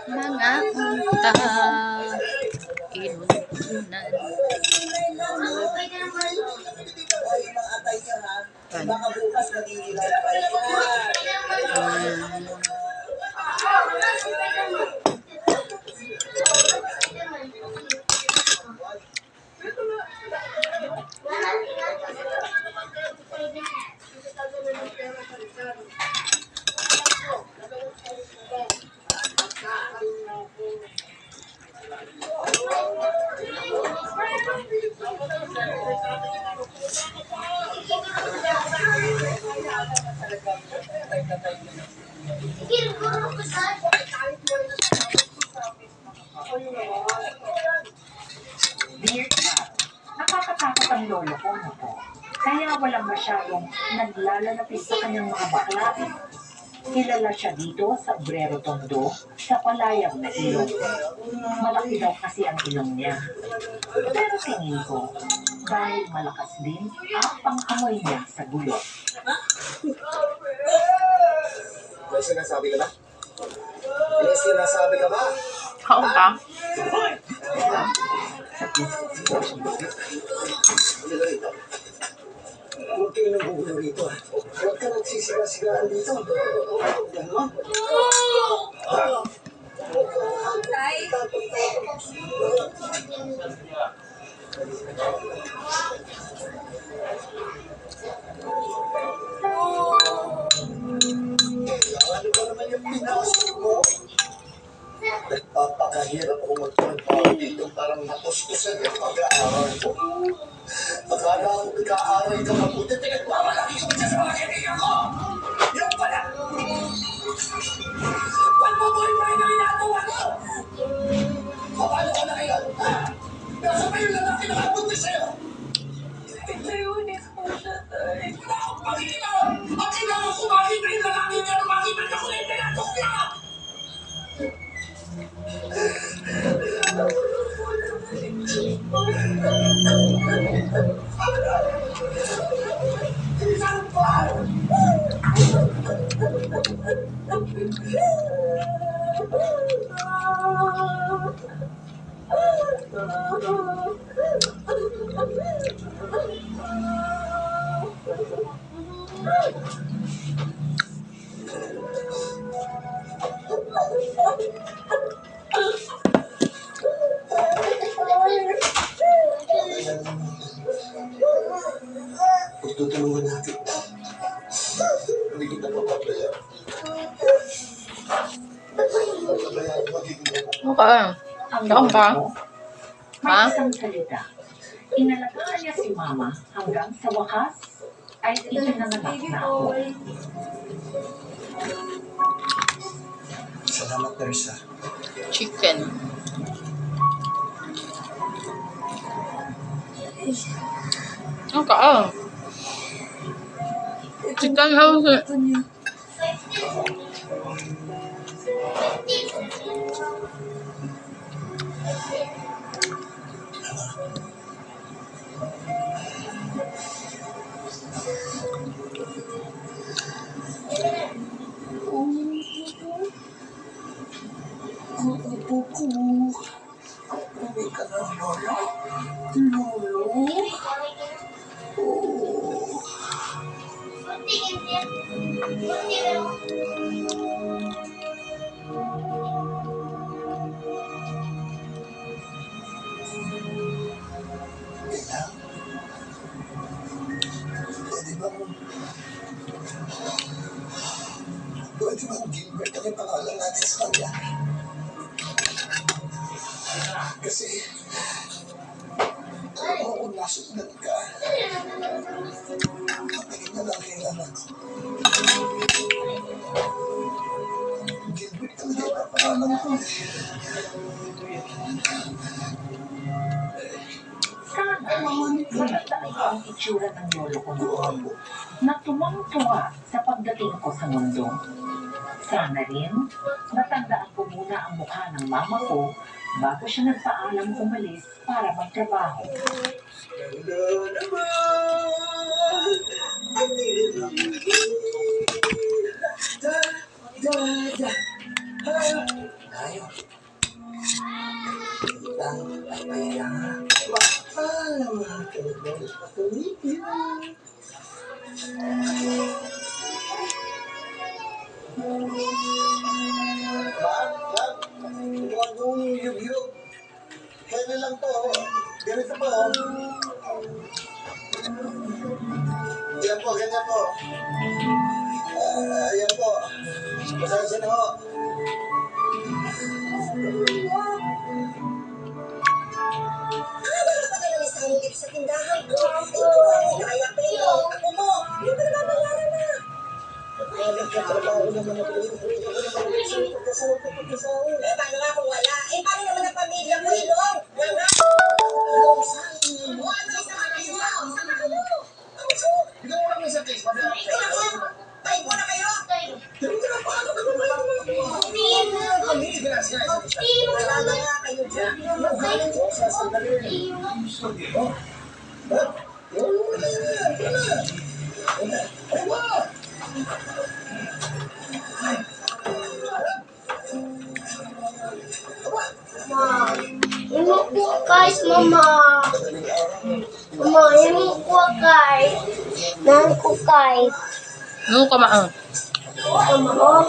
mga unta, inuunan. Baka bukas magiging Dear Kat, nakakatakot ang lolo ko na po. Kaya walang masyadong naglalalapit sa kanyang mga bakla. Kilala siya dito sa Obrero Tondo, sa palayang na ilong. Malaki daw kasi ang ilong niya. Pero tingin ko, dahil malakas din ang pang-amoy niya sa gulot. May sinasabi ka ba? May sinasabi ka ba? Oo ka? Huwag kayo nagugulo rito. Huwag ka nagsisiga-sigaan dito. Ganon? Ano ba naman yung pinasok mo? Nagpapakahirap ako magtrabaho dito. Parang napustusan yung pag-aaral ko. Akala ko nag-aaral ka mabuti. Pinagmamalaki ko dyan sa mga kaibigan ko! Yung pala! Pagpaboy-boy na ginagawa ko! Paano ko na ngayon? Nasa pa yung lalaki na nakapunti sa'yo? Pinayunin ko siya, tay. Makikita mo! Makikita mo kung makita yung lalaki niya na makita niya kung yung pinatok niya! Tutulungan natin. Hindi kita papaplaya. Papaplaya ang magiging Okay. Ang Saan ka? lolo ko, Ha? may isang salita. Inalagaan niya si mama hanggang sa wakas ay ipinanganak na ako. Salamat, Teresa. Chicken. Okay. Chicken house. Ang upo ko. Uwi ka na, Lola. Lolo? Oh. Pwede bang Gilbert ang pangalan natin sa kanya? Kasi, kung nasundan ka, kapagin na lang kailangan ko. Gilbert talaga yung pangalan ko. Sana matandaan ko ang itsura ng lolo ko noon na tumang-tuwa sa pagdating ko sa mundo. Sana rin natandaan ko muna ang mukha ng mama ko bago siya nagpaalam umalis para magtrabaho. tayo. Lang, pahiya nga. Mahal na mahal ka na mga patuloy. Ma'am, huwag mong yug-yug. Pwede lang to. Ganito po. Yan po, ganyan po. Ayan po. Pasensya na ho. Pagkalalis tayo dito sa tindahan ko. Kaya pero, ako mo, hindi ko nababayaran na. Nagkatrabaho naman ako. Eh, paano nga kung wala? Eh, paano naman ang pamilya mo, Ilong? Wala. Ano, isama kayo? Isama kayo. Ikaw mo lang may sa case. Mabaya Ikaw na, tayo mo na kayo. paano ka naman? Kami, gracias. Wala na nga kayo dyan. Magaling ko sa sandali. Imo ko guys, mama. Mama, imo ko guys. Nan ko guys. Ano ka maan? Mama.